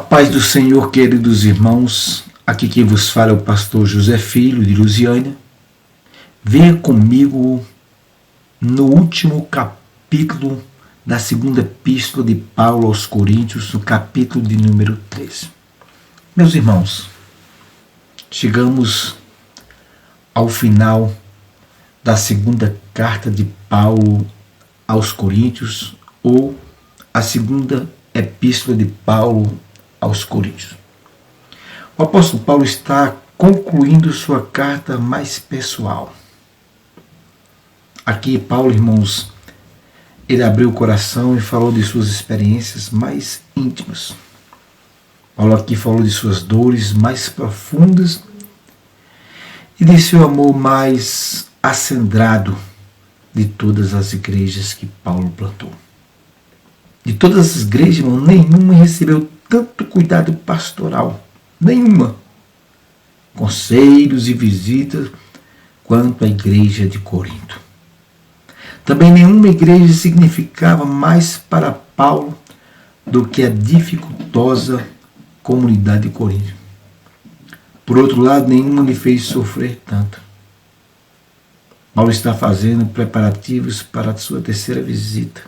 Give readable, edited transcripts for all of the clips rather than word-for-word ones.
paz do Senhor, queridos irmãos, aqui quem vos fala é o pastor José Filho de Lusiânia. Venha comigo no último capítulo da segunda epístola de Paulo aos Coríntios, no capítulo de número 13. Meus irmãos, chegamos ao final da segunda carta de Paulo aos Coríntios, ou a segunda epístola de Paulo aos Coríntios. O apóstolo Paulo está concluindo sua carta mais pessoal. Aqui Paulo, irmãos, ele abriu o coração e falou de suas experiências mais íntimas. Paulo aqui falou de suas dores mais profundas e de seu amor mais acendrado de todas as igrejas que Paulo plantou. De todas as igrejas, irmão, nenhuma recebeu tanto cuidado pastoral, nenhuma, conselhos e visitas, quanto a igreja de Corinto. Também nenhuma igreja significava mais para Paulo do que a dificultosa comunidade de Corinto. Por outro lado, nenhuma lhe fez sofrer tanto. Paulo está fazendo preparativos para a sua terceira visita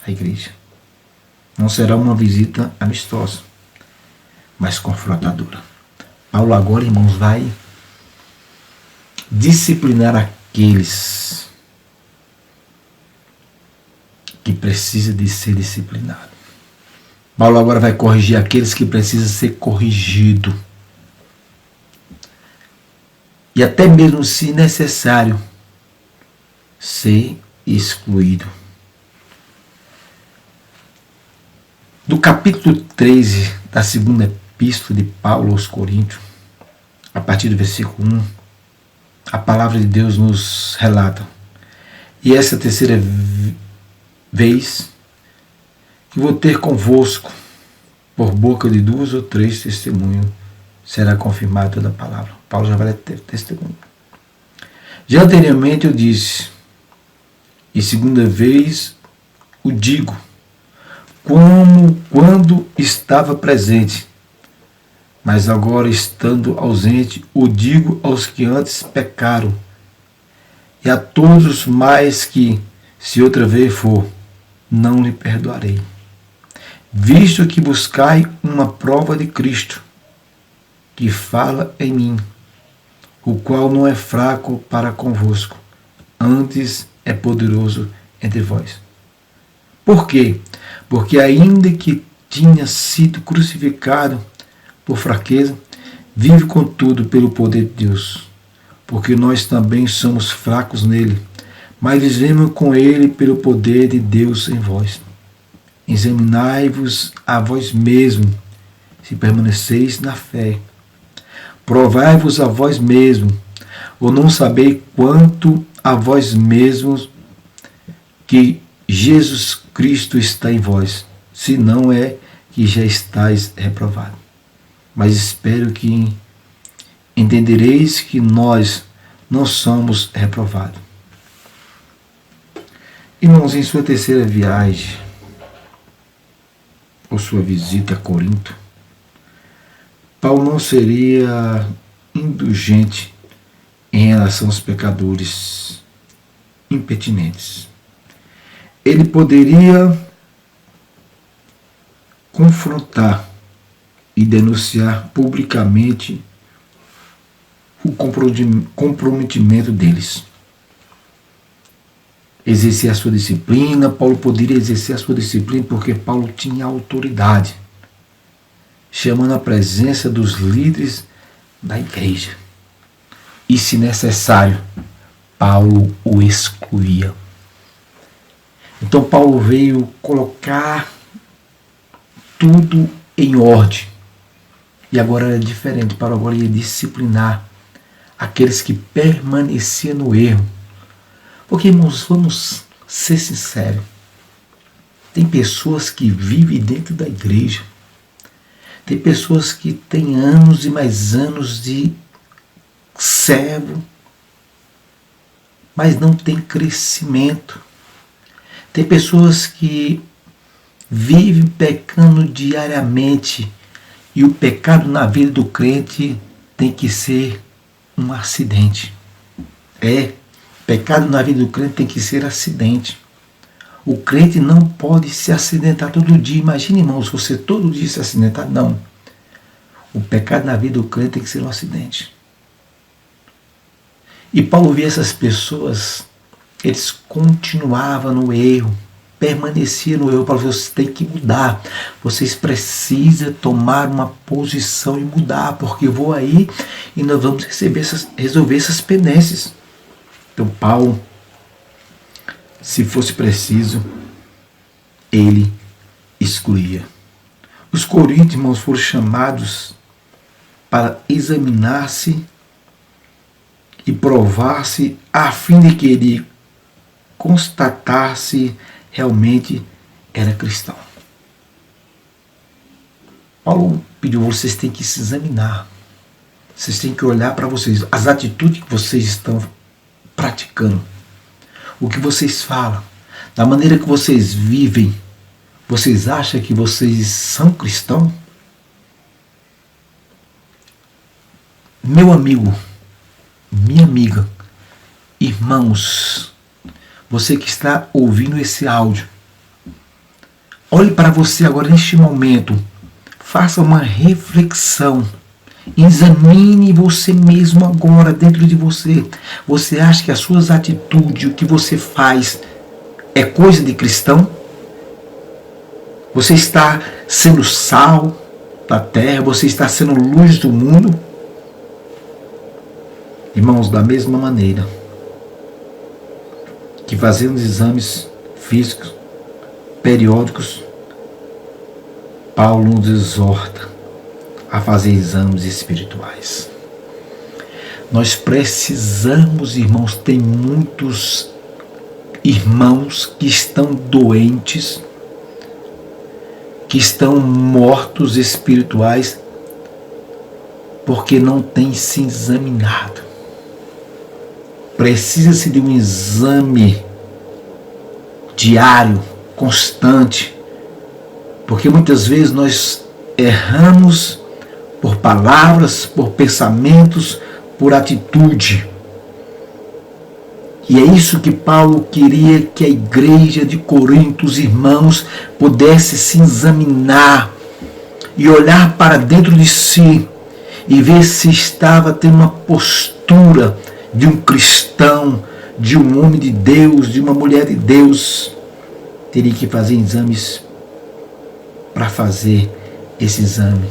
à igreja. Não será uma visita amistosa, mas confrontadora. Paulo agora, irmãos, vai disciplinar aqueles que precisam de ser disciplinados. Paulo agora vai corrigir aqueles que precisam ser corrigidos. E até mesmo, se necessário, ser excluído. Do capítulo 13 da segunda epístola de Paulo aos Coríntios, a partir do versículo 1, a palavra de Deus nos relata: e essa terceira vez que vou ter convosco, por boca de 2 ou 3 testemunhos, será confirmada toda a palavra. Paulo já vai ter testemunho. Já anteriormente eu disse, e segunda vez o digo, como quando estava presente, mas agora estando ausente, o digo aos que antes pecaram, e a todos mais que, se outra vez for, não lhe perdoarei. Visto que buscai uma prova de Cristo, que fala em mim, o qual não é fraco para convosco, antes é poderoso entre vós. Por quê? Porque ainda que tinha sido crucificado por fraqueza, vive contudo pelo poder de Deus, porque nós também somos fracos nele, mas vivemos com ele pelo poder de Deus em vós. Examinai-vos a vós mesmo, se permaneceis na fé. Provai-vos a vós mesmo, ou não sabeis quanto a vós mesmos que Jesus Cristo está em vós, se não é que já estáis reprovado. Mas espero que entendereis que nós não somos reprovados. Irmãos, em sua terceira viagem, ou sua visita a Corinto, Paulo não seria indulgente em relação aos pecadores impertinentes. Ele poderia confrontar e denunciar publicamente o comprometimento deles. Exercer a sua disciplina. Paulo poderia exercer a sua disciplina porque Paulo tinha autoridade, chamando a presença dos líderes da igreja. E, se necessário, Paulo o excluía. Então Paulo veio colocar tudo em ordem. E agora era diferente. Paulo agora ia disciplinar aqueles que permaneciam no erro. Porque, irmãos, vamos ser sinceros. Tem pessoas que vivem dentro da igreja. Tem pessoas que têm anos e mais anos de servo, mas não tem crescimento. Tem pessoas que vivem pecando diariamente E o pecado na vida do crente tem que ser um acidente. Pecado na vida do crente tem que ser acidente. O crente não pode se acidentar todo dia. Imagine, irmãos, você todo dia se acidentar. Não. O pecado na vida do crente tem que ser um acidente. E Paulo via essas pessoas, eles continuavam no erro, permaneciam no erro. Paulo falou, vocês têm que mudar. Vocês precisam tomar uma posição e mudar, porque eu vou aí e nós vamos resolver essas pendências. Então Paulo, se fosse preciso, ele excluía. Os coríntios, irmãos, foram chamados para examinar-se e provar-se a fim de que ele constatasse realmente era cristão. Paulo pediu, vocês têm que se examinar. Vocês têm que olhar para vocês, as atitudes que vocês estão praticando, o que vocês falam, da maneira que vocês vivem. Vocês acham que vocês são cristãos? Meu amigo, minha amiga, irmãos, você que está ouvindo esse áudio, olhe para você agora neste momento, faça uma reflexão, examine você mesmo agora dentro de você. Você acha que as suas atitudes, o que você faz, é coisa de cristão? Você está sendo sal da terra? Você está sendo luz do mundo? Irmãos, da mesma maneira que fazendo exames físicos, periódicos, Paulo nos exorta a fazer exames espirituais. Nós precisamos, irmãos, tem muitos irmãos que estão doentes, que estão mortos espirituais, porque não têm se examinado. Precisa-se de um exame diário, constante, porque muitas vezes nós erramos por palavras, por pensamentos, por atitude. E é isso que Paulo queria que a igreja de Corinto, os irmãos, pudesse se examinar e olhar para dentro de si e ver se estava tendo uma postura de um cristão, de um homem de Deus, de uma mulher de Deus. Teria que fazer exames para fazer esse exame.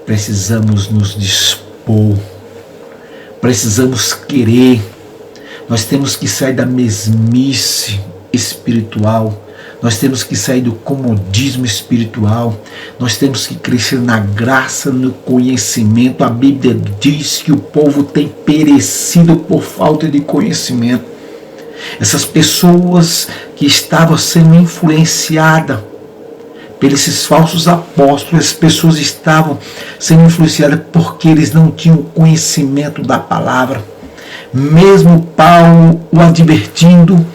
Precisamos nos dispor, precisamos querer. Nós temos que sair da mesmice espiritual. Nós temos que sair do comodismo espiritual. Nós temos que crescer na graça, no conhecimento. A Bíblia diz que o povo tem perecido por falta de conhecimento. Essas pessoas que estavam sendo influenciadas pelos esses falsos apóstolos, as pessoas estavam sendo influenciadas porque eles não tinham conhecimento da palavra. Mesmo Paulo o advertindo,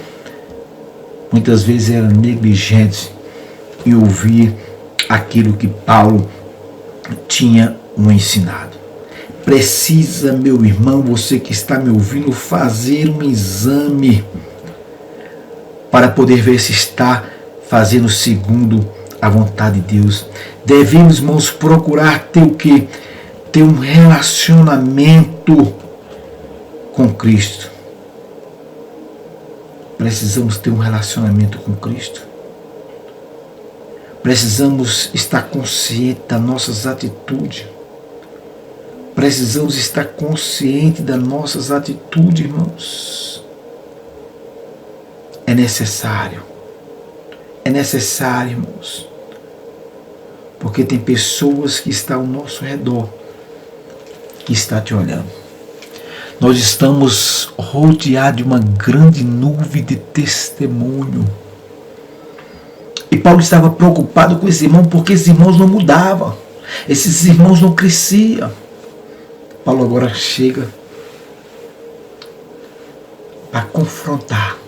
muitas vezes eram negligentes em ouvir aquilo que Paulo tinha o ensinado. Precisa, meu irmão, você que está me ouvindo, fazer um exame para poder ver se está fazendo segundo a vontade de Deus. Devemos, irmãos, procurar ter o quê? Ter um relacionamento com Cristo. Precisamos ter um relacionamento com Cristo. Precisamos estar conscientes das nossas atitudes. Precisamos estar conscientes das nossas atitudes, irmãos. É necessário. É necessário, irmãos. Porque tem pessoas que estão ao nosso redor, que estão te olhando. Nós estamos rodeados de uma grande nuvem de testemunho. E Paulo estava preocupado com esses irmãos, porque esses irmãos não mudavam. Esses irmãos não cresciam. Paulo agora chega para confrontar.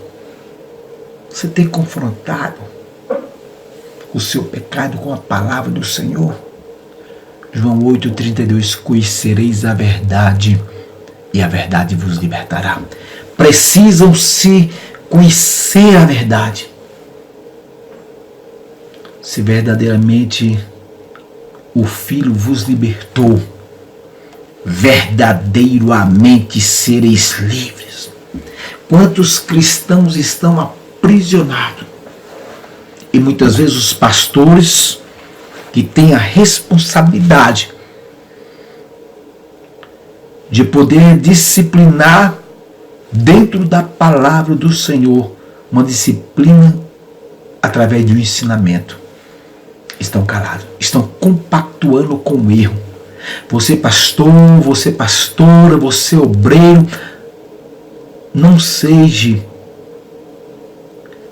Você tem confrontado o seu pecado com a palavra do Senhor? João 8,32, conhecereis a verdade e a verdade vos libertará. Precisam se conhecer a verdade. Se verdadeiramente o Filho vos libertou, verdadeiramente sereis livres. Quantos cristãos estão aprisionados? E muitas vezes os pastores que têm a responsabilidade de poder disciplinar dentro da palavra do Senhor, uma disciplina através de um ensinamento, estão calados, estão compactuando com o erro. Você pastor, você pastora, você obreiro, não seja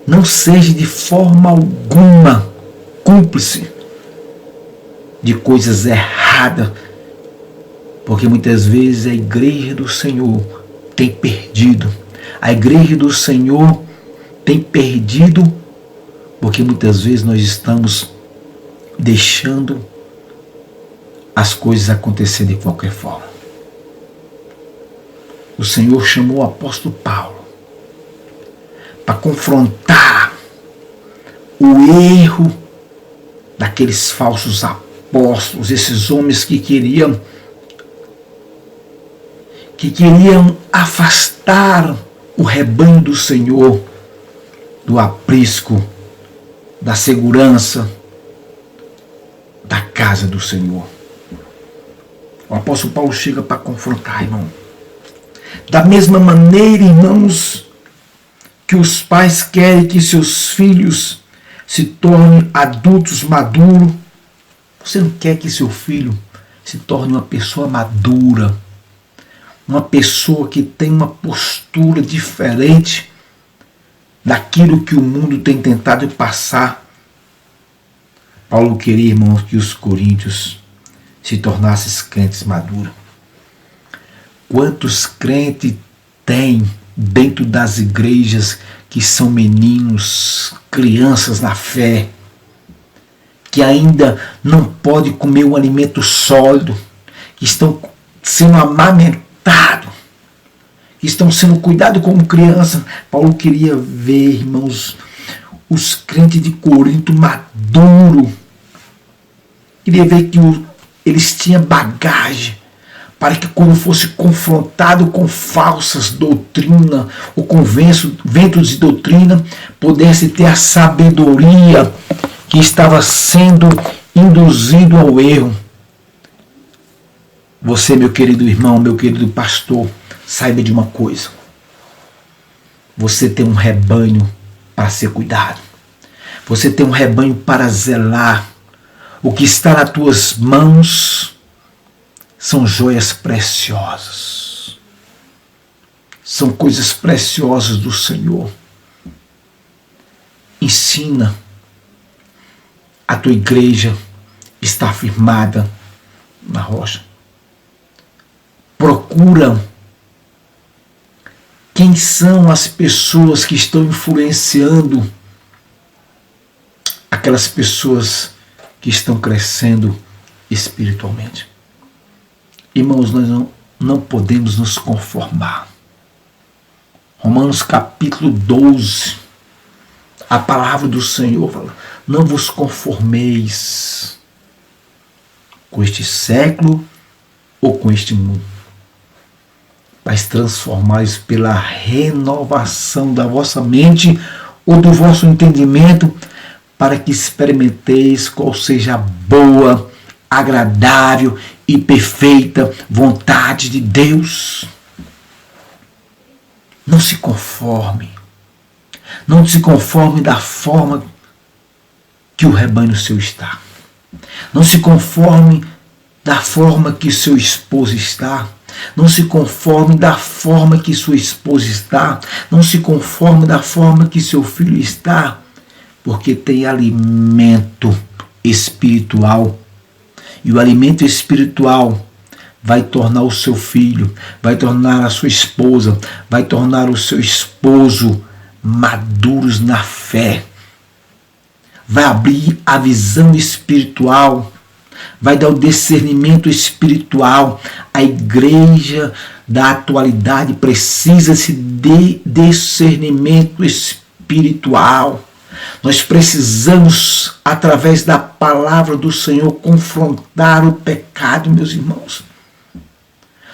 de forma alguma cúmplice de coisas erradas, porque muitas vezes a igreja do Senhor tem perdido. A igreja do Senhor tem perdido porque muitas vezes nós estamos deixando as coisas acontecer de qualquer forma. O Senhor chamou o apóstolo Paulo para confrontar o erro daqueles falsos apóstolos, esses homens que queriam afastar o rebanho do Senhor do aprisco, da segurança da casa do Senhor. O apóstolo Paulo chega para confrontar, irmão. Da mesma maneira, irmãos, que os pais querem que seus filhos se tornem adultos maduros, você não quer que seu filho se torne uma pessoa madura, uma pessoa que tem uma postura diferente daquilo que o mundo tem tentado passar. Paulo queria, irmãos, que os coríntios se tornassem crentes maduros. Quantos crentes tem dentro das igrejas que são meninos, crianças na fé, que ainda não pode comer um alimento sólido, que estão sendo amamentados, que estão sendo cuidados como criança. Paulo queria ver, irmãos, os crentes de Corinto maduros. Queria ver que eles tinham bagagem para que quando fosse confrontado com falsas doutrinas ou com ventos de doutrina, pudesse ter a sabedoria que estava sendo induzido ao erro. Você, meu querido irmão, meu querido pastor, saiba de uma coisa. Você tem um rebanho para ser cuidado. Você tem um rebanho para zelar. O que está nas tuas mãos são joias preciosas. São coisas preciosas do Senhor. Ensina. A tua igreja está firmada na rocha. Procura quem são as pessoas que estão influenciando aquelas pessoas que estão crescendo espiritualmente. Irmãos, nós não podemos nos conformar. Romanos capítulo 12, a palavra do Senhor fala: não vos conformeis com este século ou com este mundo, mas transformais pela renovação da vossa mente ou do vosso entendimento, para que experimenteis qual seja a boa, agradável e perfeita vontade de Deus. Não se conforme. Não se conforme da forma que o rebanho seu está. Não se conforme da forma que seu esposo está. Não se conforme da forma que sua esposa está. Não se conforme da forma que seu filho está. Porque tem alimento espiritual. E o alimento espiritual vai tornar o seu filho, vai tornar a sua esposa, vai tornar o seu esposo maduros na fé. Vai abrir a visão espiritual, vai dar o discernimento espiritual. A igreja da atualidade precisa-se de discernimento espiritual. Nós precisamos, através da palavra do Senhor, confrontar o pecado, meus irmãos.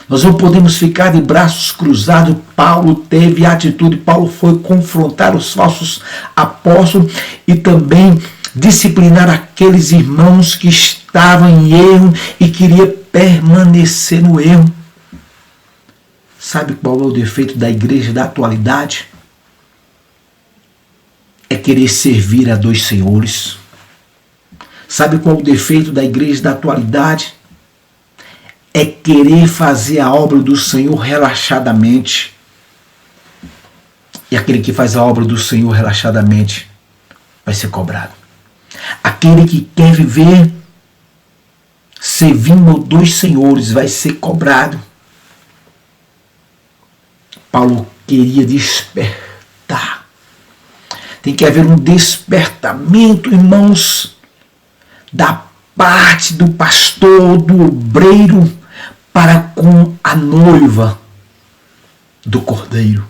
Nós não podemos ficar de braços cruzados. Paulo teve a atitude, Paulo foi confrontar os falsos apóstolos e também disciplinar aqueles irmãos que estavam em erro e queria permanecer no erro. Sabe qual é o defeito da igreja da atualidade? É querer servir a dois senhores. Sabe qual é o defeito da igreja da atualidade? É querer fazer a obra do Senhor relaxadamente. E aquele que faz a obra do Senhor relaxadamente vai ser cobrado. Aquele que quer viver servindo dois senhores vai ser cobrado. Paulo queria despertar. Tem que haver um despertamento, irmãos, da parte do pastor, do obreiro, para com a noiva do Cordeiro.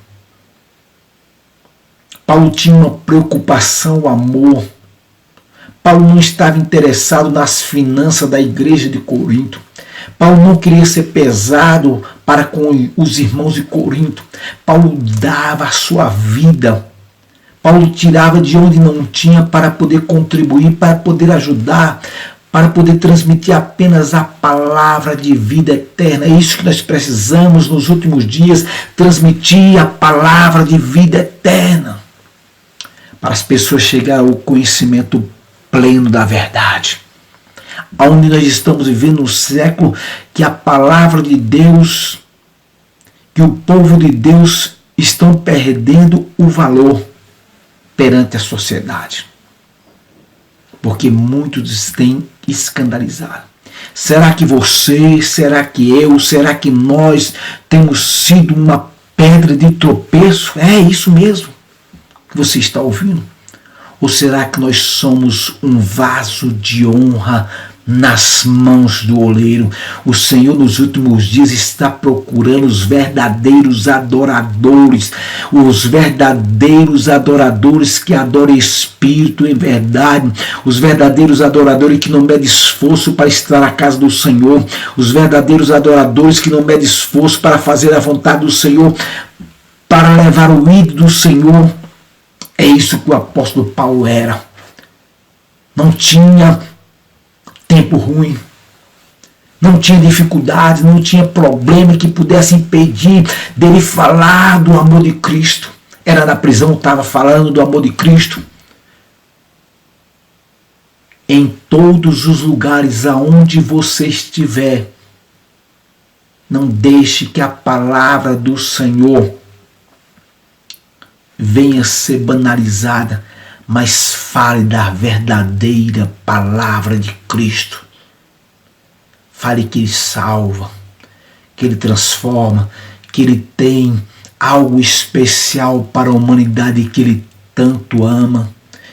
Paulo tinha uma preocupação, o amor. Paulo não estava interessado nas finanças da igreja de Corinto. Paulo não queria ser pesado para com os irmãos de Corinto. Paulo dava a sua vida. Paulo tirava de onde não tinha para poder contribuir, para poder ajudar, para poder transmitir apenas a palavra de vida eterna. É isso que nós precisamos nos últimos dias, transmitir a palavra de vida eterna, para as pessoas chegarem ao conhecimento pleno da verdade. Onde nós estamos vivendo um século que a palavra de Deus, que o povo de Deus estão perdendo o valor perante a sociedade. Porque muitos têm escandalizado. Será que você, será que eu, será que nós temos sido uma pedra de tropeço? É isso mesmo que você está ouvindo? Ou será que nós somos um vaso de honra nas mãos do oleiro? O Senhor nos últimos dias está procurando os verdadeiros adoradores, os verdadeiros adoradores que adoram Espírito em verdade, os verdadeiros adoradores que não medem esforço para estar na casa do Senhor, os verdadeiros adoradores que não medem esforço para fazer a vontade do Senhor, para levar o ídolo do Senhor. É isso que o apóstolo Paulo era. Não tinha tempo ruim, não tinha dificuldade, não tinha problema que pudesse impedir dele falar do amor de Cristo. Era na prisão, estava falando do amor de Cristo. Em todos os lugares aonde você estiver, não deixe que a palavra do Senhor venha ser banalizada, mas fale da verdadeira palavra de Cristo. Fale que Ele salva, que Ele transforma, que Ele tem algo especial para a humanidade que Ele tanto ama,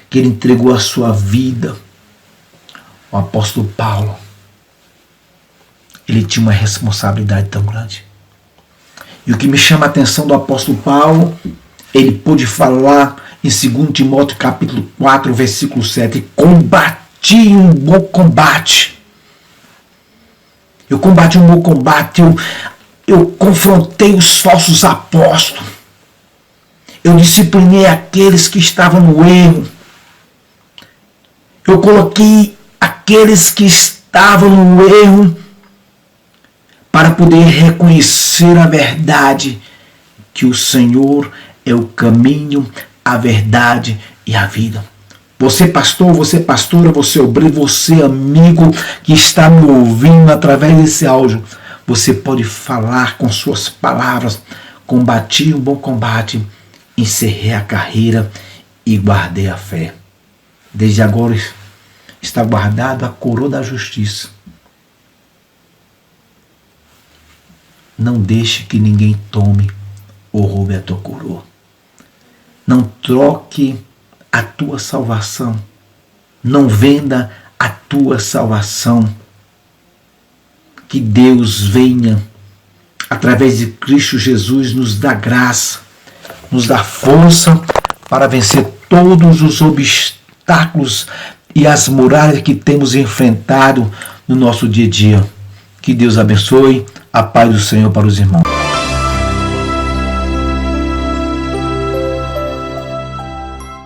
que Ele entregou a sua vida. O apóstolo Paulo, ele tinha uma responsabilidade tão grande. E o que me chama a atenção do apóstolo Paulo, ele pôde falar em 2 Timóteo capítulo 4, versículo 7, combati um bom combate. Eu combati um bom combate, eu confrontei os falsos apóstolos. Eu disciplinei aqueles que estavam no erro. Eu coloquei aqueles que estavam no erro para poder reconhecer a verdade, que o Senhor é o caminho, a verdade e a vida. Você pastor, você pastora, você obreiro, você amigo que está me ouvindo através desse áudio, você pode falar com suas palavras: combati um bom combate, encerrei a carreira e guardei a fé. Desde agora está guardada a coroa da justiça. Não deixe que ninguém tome ou roube a tua coroa. Não troque a tua salvação. Não venda a tua salvação que Deus venha, através de Cristo Jesus, nos dar graça, nos dar força para vencer todos os obstáculos e as muralhas que temos enfrentado no nosso dia a dia. Que Deus abençoe. A paz do Senhor para os irmãos.